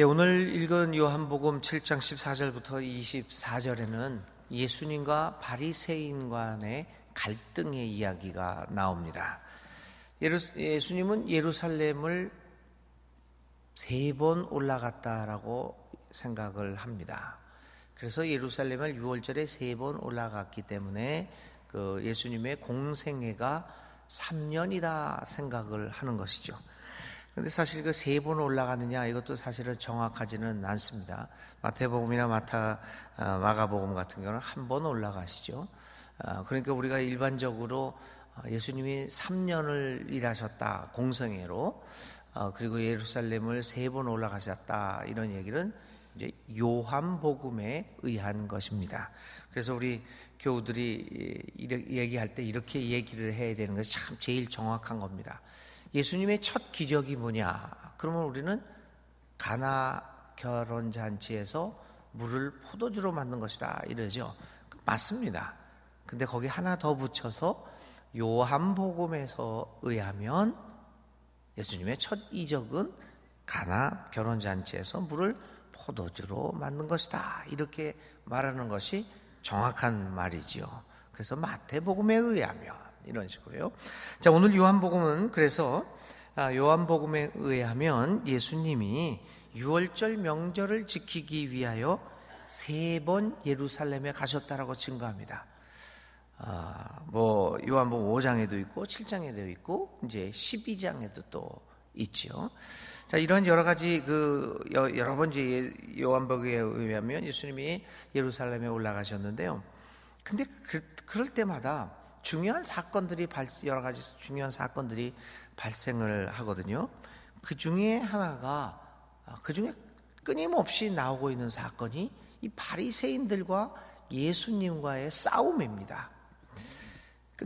오늘 읽은 요한복음 7장 14절부터 24절에는 예수님과 바리새인 간의 갈등의 이야기가 나옵니다. 예수님은 예루살렘을 3번 올라갔다라고 생각을 합니다. 그래서 예루살렘을 6월절에 3번 올라갔기 때문에 그 예수님의 공생애가 3년이다 생각을 하는 것이죠. 근데 사실 그 3번 올라가느냐 이것도 사실은 정확하지는 않습니다. 마태복음이나 마가복음 같은 경우는 한 번 올라가시죠. 그러니까 우리가 일반적으로 예수님이 3년을 일하셨다 공생애로, 그리고 예루살렘을 3번 올라가셨다 이런 얘기는 이제 요한복음에 의한 것입니다. 그래서 우리 교우들이 얘기할 때 이렇게 얘기를 해야 되는 것이 참 제일 정확한 겁니다. 예수님의 첫 기적이 뭐냐? 그러면 우리는 가나 결혼잔치에서 물을 포도주로 만든 것이다 이러죠. 맞습니다. 근데 거기 하나 더 붙여서 요한복음에서 의하면 예수님의 첫 이적은 가나 결혼잔치에서 물을 포도주로 만든 것이다 이렇게 말하는 것이 정확한 말이지요. 그래서 마태복음에 의하면 이런 식으로요. 자, 오늘 요한복음은 그래서 요한복음에 의하면 예수님이 6월절 명절을 지키기 위하여 3번 예루살렘에 가셨다라고 증거합니다. 요한복음 5장에도 있고 7장에도 있고 이제 12장에도 또 있죠. 자, 이런 여러 가지 여러 번째 요한복음에 의하면 예수님이 예루살렘에 올라가셨는데요. 근데 그럴 때마다 중요한 사건들이 여러 가지 중요한 사건들이 발생을 하거든요. 그 중에 하나가 그 중에 끊임없이 나오고 있는 사건이 이 바리새인들과 예수님과의 싸움입니다.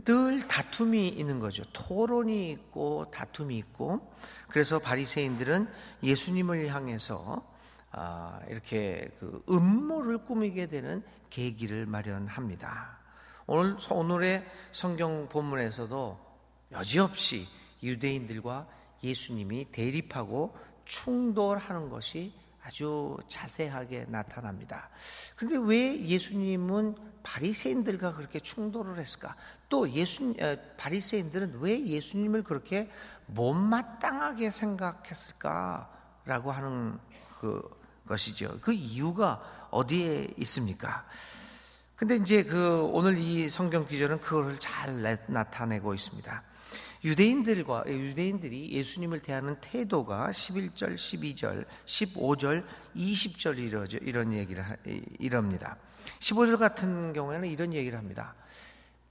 늘 다툼이 있는 거죠. 토론이 있고 다툼이 있고. 그래서 바리새인들은 예수님을 향해서 이렇게 그 음모를 꾸미게 되는 계기를 마련합니다. 오늘의 성경 본문에서도 여지없이 유대인들과 예수님이 대립하고 충돌하는 것이 아주 자세하게 나타납니다. 그런데 왜 예수님은 바리새인들과 그렇게 충돌을 했을까? 또 바리새인들은 왜 예수님을 그렇게 못마땅하게 생각했을까라고 하는 것이죠. 그 이유가 어디에 있습니까? 근데 이제 오늘 이 성경 기절은 그걸 잘 나타내고 있습니다. 유대인들이 예수님을 대하는 태도가 11절, 12절, 15절, 20절 이런 얘기를 이럽니다. 15절 같은 경우에는 이런 얘기를 합니다.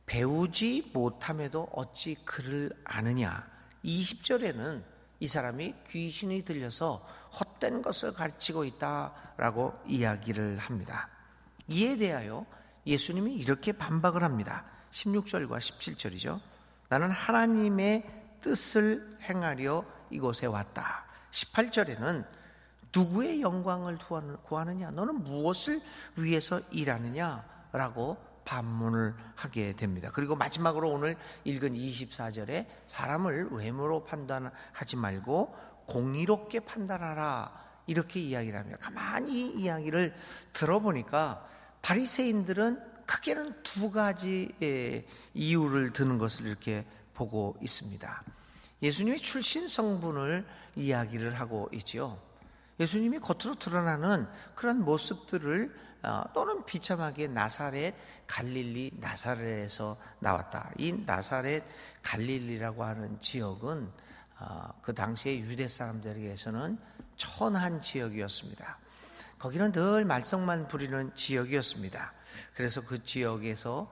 배우지 못함에도 어찌 그를 아느냐. 20절에는 이 사람이 귀신이 들려서 헛된 것을 가르치고 있다라고 이야기를 합니다. 이에 대하여 예수님이 이렇게 반박을 합니다. 16절과 17절이죠. 나는 하나님의 뜻을 행하려 이곳에 왔다. 18절에는 누구의 영광을 구하느냐? 너는 무엇을 위해서 일하느냐? 라고 반문을 하게 됩니다. 그리고 마지막으로 오늘 읽은 24절에 사람을 외모로 판단하지 말고 공의롭게 판단하라. 이렇게 이야기를 합니다. 가만히 이야기를 들어보니까 바리새인들은 크게는 2가지 이유를 드는 것을 이렇게 보고 있습니다. 예수님의 출신 성분을 이야기를 하고 있죠. 예수님이 겉으로 드러나는 그런 모습들을 또는 비참하게 나사렛, 갈릴리, 나사렛에서 나왔다. 이 나사렛, 갈릴리라고 하는 지역은 그 당시에 유대 사람들에게서는 천한 지역이었습니다. 거기는 늘 말썽만 부리는 지역이었습니다. 그래서 그 지역에서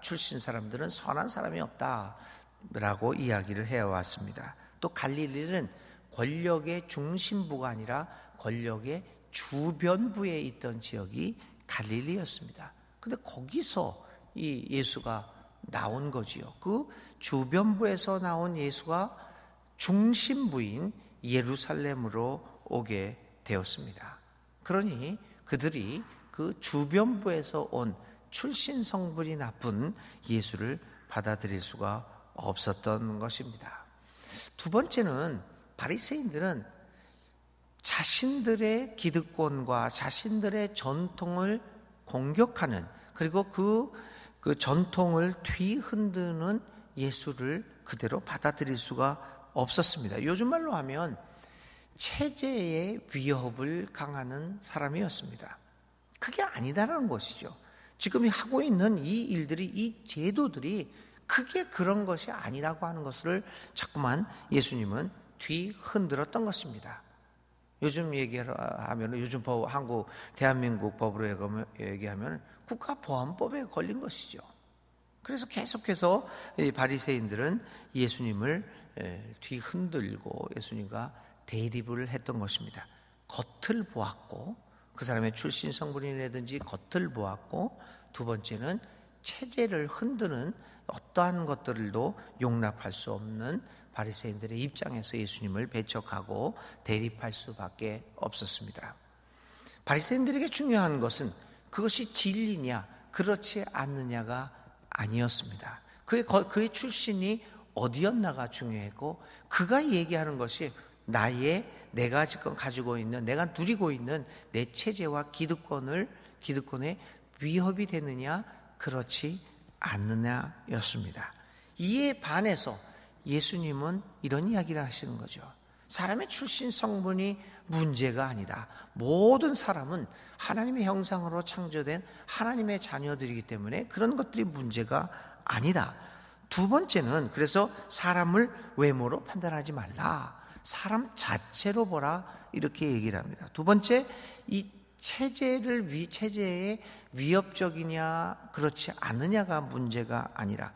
출신 사람들은 선한 사람이 없다라고 이야기를 해왔습니다. 또 갈릴리는 권력의 중심부가 아니라 권력의 주변부에 있던 지역이 갈릴리였습니다. 근데 거기서 이 예수가 나온 거지요. 그 주변부에서 나온 예수가 중심부인 예루살렘으로 오게 되었습니다. 그러니 그들이 그 주변부에서 온 출신 성분이 나쁜 예수를 받아들일 수가 없었던 것입니다. 두 번째는 바리새인들은 자신들의 기득권과 자신들의 전통을 공격하는, 그리고 그 전통을 뒤흔드는 예수를 그대로 받아들일 수가 없었습니다. 요즘 말로 하면 체제의 위협을 강하는 사람이었습니다. 그게 아니다라는 것이죠. 지금 하고 있는 이 일들이, 이 제도들이 그게 그런 것이 아니라고 하는 것을 자꾸만 예수님은 뒤흔들었던 것입니다. 요즘 얘기하면, 요즘 한국 대한민국 법으로 얘기하면 국가보안법에 걸린 것이죠. 그래서 계속해서 이 바리새인들은 예수님을 뒤흔들고 예수님과 대립을 했던 것입니다. 겉을 보았고, 그 사람의 출신 성분이라든지 겉을 보았고, 두 번째는 체제를 흔드는 어떠한 것들도 용납할 수 없는 바리새인들의 입장에서 예수님을 배척하고 대립할 수밖에 없었습니다. 바리새인들에게 중요한 것은 그것이 진리냐 그렇지 않느냐가 아니었습니다. 그의 출신이 어디였나가 중요했고, 그가 얘기하는 것이 내가 지금 가지고 있는, 내가 누리고 있는 내 체제와 기득권에 위협이 되느냐 그렇지 않느냐였습니다. 이에 반해서 예수님은 이런 이야기를 하시는 거죠. 사람의 출신 성분이 문제가 아니다. 모든 사람은 하나님의 형상으로 창조된 하나님의 자녀들이기 때문에 그런 것들이 문제가 아니다. 두 번째는, 그래서 사람을 외모로 판단하지 말라. 사람 자체로 보라. 이렇게 얘기를 합니다. 두 번째, 이 체제에 위협적이냐 그렇지 않느냐가 문제가 아니라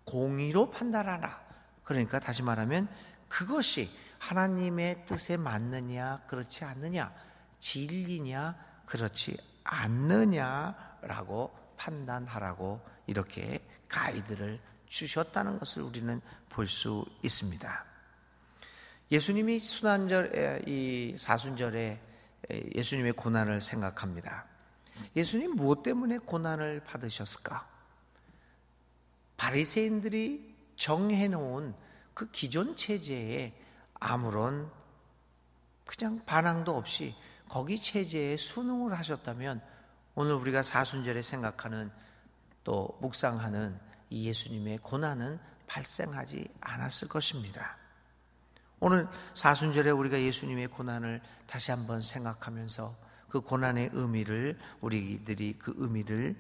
공의로 판단하라. 그러니까 다시 말하면 그것이 하나님의 뜻에 맞느냐 그렇지 않느냐, 진리냐 그렇지 않느냐라고 판단하라고 이렇게 가이드를 주셨다는 것을 우리는 볼 수 있습니다. 예수님이 이 사순절에 예수님의 고난을 생각합니다. 예수님 무엇 때문에 고난을 받으셨을까? 바리새인들이 정해놓은 그 기존 체제에 아무런 그냥 반항도 없이 거기 체제에 순응을 하셨다면 오늘 우리가 사순절에 생각하는, 또 묵상하는 이 예수님의 고난은 발생하지 않았을 것입니다. 오늘 사순절에 우리가 예수님의 고난을 다시 한번 생각하면서 그 고난의 의미를, 우리들이 그 의미를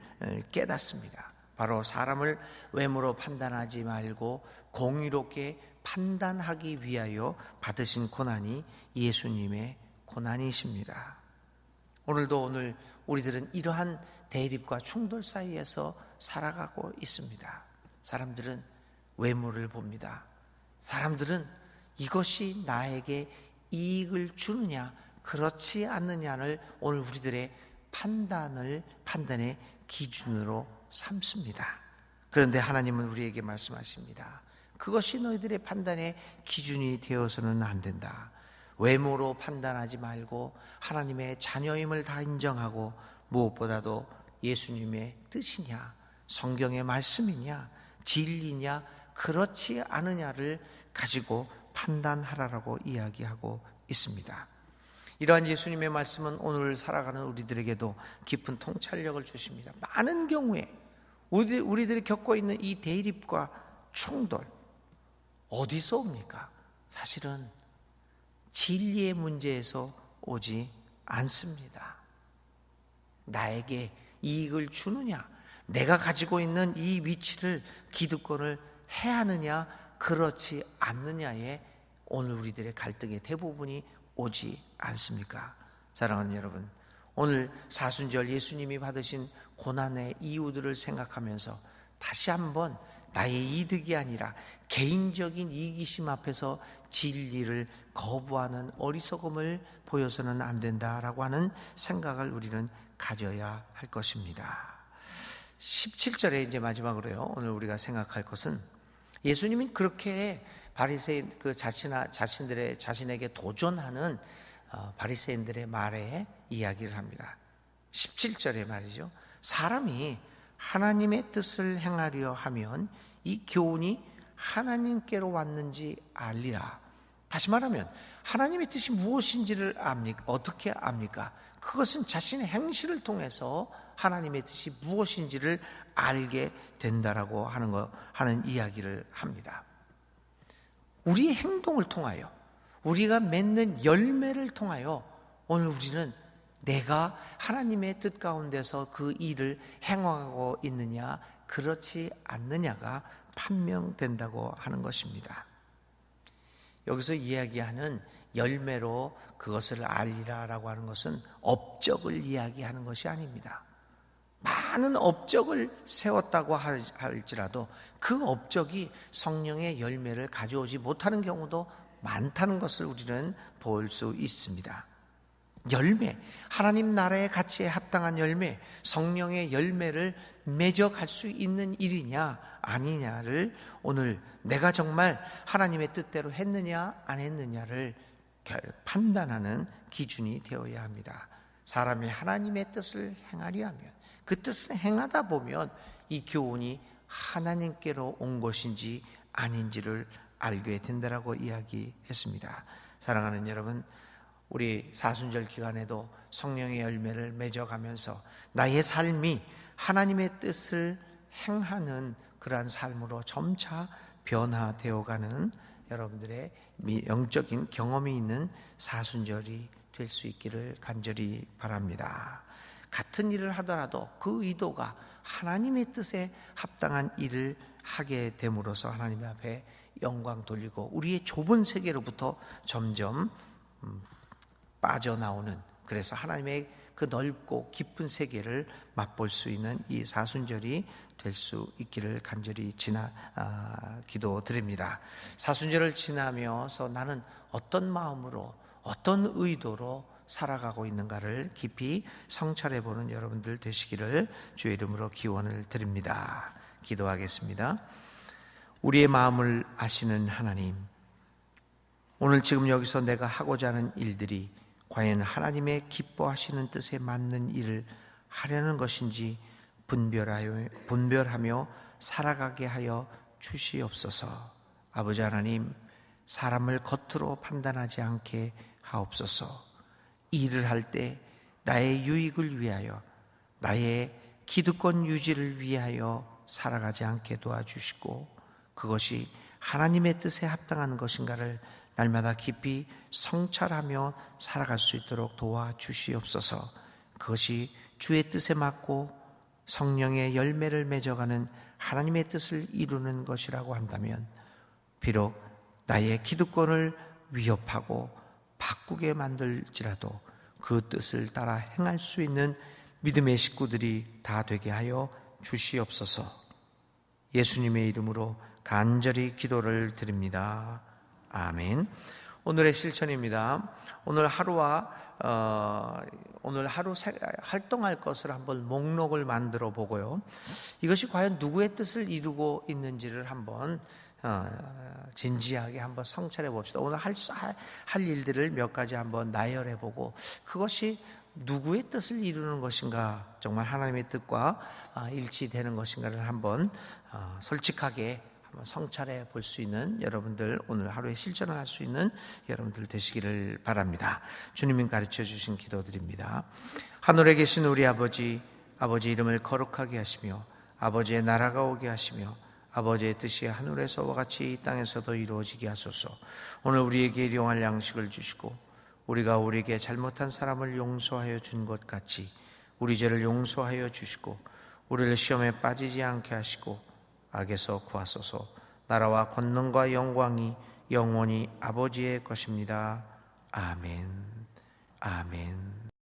깨닫습니다. 바로 사람을 외모로 판단하지 말고 공의롭게 판단하기 위하여 받으신 고난이 예수님의 고난이십니다. 오늘 우리들은 이러한 대립과 충돌 사이에서 살아가고 있습니다. 사람들은 외모를 봅니다. 사람들은 이것이 나에게 이익을 주느냐 그렇지 않느냐를 오늘 우리들의 판단의 기준으로 삼습니다. 그런데 하나님은 우리에게 말씀하십니다. 그것이 너희들의 판단의 기준이 되어서는 안 된다. 외모로 판단하지 말고 하나님의 자녀임을 다 인정하고, 무엇보다도 예수님의 뜻이냐, 성경의 말씀이냐, 진리냐, 그렇지 않느냐를 가지고 판단하라라고 이야기하고 있습니다. 이러한 예수님의 말씀은 오늘 살아가는 우리들에게도 깊은 통찰력을 주십니다. 많은 경우에 우리들이 겪고 있는 이 대립과 충돌, 어디서 옵니까? 사실은 진리의 문제에서 오지 않습니다. 나에게 이익을 주느냐, 내가 가지고 있는 이 위치를, 기득권을 해하느냐 그렇지 않느냐에 오늘 우리들의 갈등의 대부분이 오지 않습니까? 사랑하는 여러분, 오늘 사순절 예수님이 받으신 고난의 이유들을 생각하면서 다시 한번 나의 이득이 아니라 개인적인 이기심 앞에서 진리를 거부하는 어리석음을 보여서는 안 된다라고 하는 생각을 우리는 가져야 할 것입니다. 17절에 이제 마지막으로요, 오늘 우리가 생각할 것은 예수님이 그렇게 바리새인 자신에게 도전하는 바리새인들의 말에 이야기를 합니다. 17절에 말이죠. 사람이 하나님의 뜻을 행하려 하면 이 교훈이 하나님께로 왔는지 알리라. 다시 말하면 하나님의 뜻이 무엇인지를 압니까? 어떻게 압니까? 그것은 자신의 행실을 통해서 하나님의 뜻이 무엇인지를 알게 된다라고 하는 이야기를 합니다. 우리의 행동을 통하여, 우리가 맺는 열매를 통하여 오늘 우리는 내가 하나님의 뜻 가운데서 그 일을 행하고 있느냐 그렇지 않느냐가 판명된다고 하는 것입니다. 여기서 이야기하는 열매로 그것을 알리라라고 하는 것은 업적을 이야기하는 것이 아닙니다. 많은 업적을 세웠다고 할지라도 그 업적이 성령의 열매를 가져오지 못하는 경우도 많다는 것을 우리는 볼 수 있습니다. 열매, 하나님 나라의 가치에 합당한 열매, 성령의 열매를 맺어갈 수 있는 일이냐 아니냐를 오늘 내가 정말 하나님의 뜻대로 했느냐 안 했느냐를 판단하는 기준이 되어야 합니다. 사람이 하나님의 뜻을 행하려 하면, 그 뜻을 행하다 보면 이 교훈이 하나님께로 온 것인지 아닌지를 알게 된다라고 이야기했습니다. 사랑하는 여러분, 우리 사순절 기간에도 성령의 열매를 맺어가면서 나의 삶이 하나님의 뜻을 행하는 그러한 삶으로 점차 변화되어가는 여러분들의 영적인 경험이 있는 사순절이 될 수 있기를 간절히 바랍니다. 같은 일을 하더라도 그 의도가 하나님의 뜻에 합당한 일을 하게 됨으로써 하나님 앞에 영광 돌리고 우리의 좁은 세계로부터 점점 빠져나오는, 그래서 하나님의 그 넓고 깊은 세계를 맛볼 수 있는 이 사순절이 될 수 있기를 간절히 기도드립니다. 사순절을 지나면서 나는 어떤 마음으로 어떤 의도로 살아가고 있는가를 깊이 성찰해보는 여러분들 되시기를 주의 이름으로 기원을 드립니다. 기도하겠습니다. 우리의 마음을 아시는 하나님, 오늘 지금 여기서 내가 하고자 하는 일들이 과연 하나님의 기뻐하시는 뜻에 맞는 일을 하려는 것인지 분별하며 살아가게 하여 주시옵소서. 아버지 하나님, 사람을 겉으로 판단하지 않게 하옵소서. 일을 할 때 나의 유익을 위하여, 나의 기득권 유지를 위하여 살아가지 않게 도와주시고, 그것이 하나님의 뜻에 합당한 것인가를 날마다 깊이 성찰하며 살아갈 수 있도록 도와주시옵소서. 그것이 주의 뜻에 맞고 성령의 열매를 맺어가는 하나님의 뜻을 이루는 것이라고 한다면, 비록 나의 기득권을 위협하고 바꾸게 만들지라도 그 뜻을 따라 행할 수 있는 믿음의 식구들이 다 되게 하여 주시옵소서. 예수님의 이름으로 간절히 기도를 드립니다. 아멘. 오늘의 실천입니다. 오늘 하루 활동할 것을 한번 목록을 만들어 보고요. 이것이 과연 누구의 뜻을 이루고 있는지를 한번 진지하게 한번 성찰해 봅시다. 오늘 할 일들을 몇 가지 한번 나열해 보고 그것이 누구의 뜻을 이루는 것인가, 정말 하나님의 뜻과 일치되는 것인가를 한번 솔직하게 한번 성찰해 볼 수 있는 여러분들, 오늘 하루에 실천을 할 수 있는 여러분들 되시기를 바랍니다. 주님이 가르쳐 주신 기도드립니다. 하늘에 계신 우리 아버지, 아버지 이름을 거룩하게 하시며 아버지의 나라가 오게 하시며 아버지의 뜻이 하늘에서와 같이 이 땅에서도 이루어지게 하소서. 오늘 우리에게 일용할 양식을 주시고 우리가 우리에게 잘못한 사람을 용서하여 준 것 같이 우리 죄를 용서하여 주시고 우리를 시험에 빠지지 않게 하시고 악에서 구하소서. 나라와 권능과 영광이 영원히 아버지의 것입니다. 아멘. 아멘.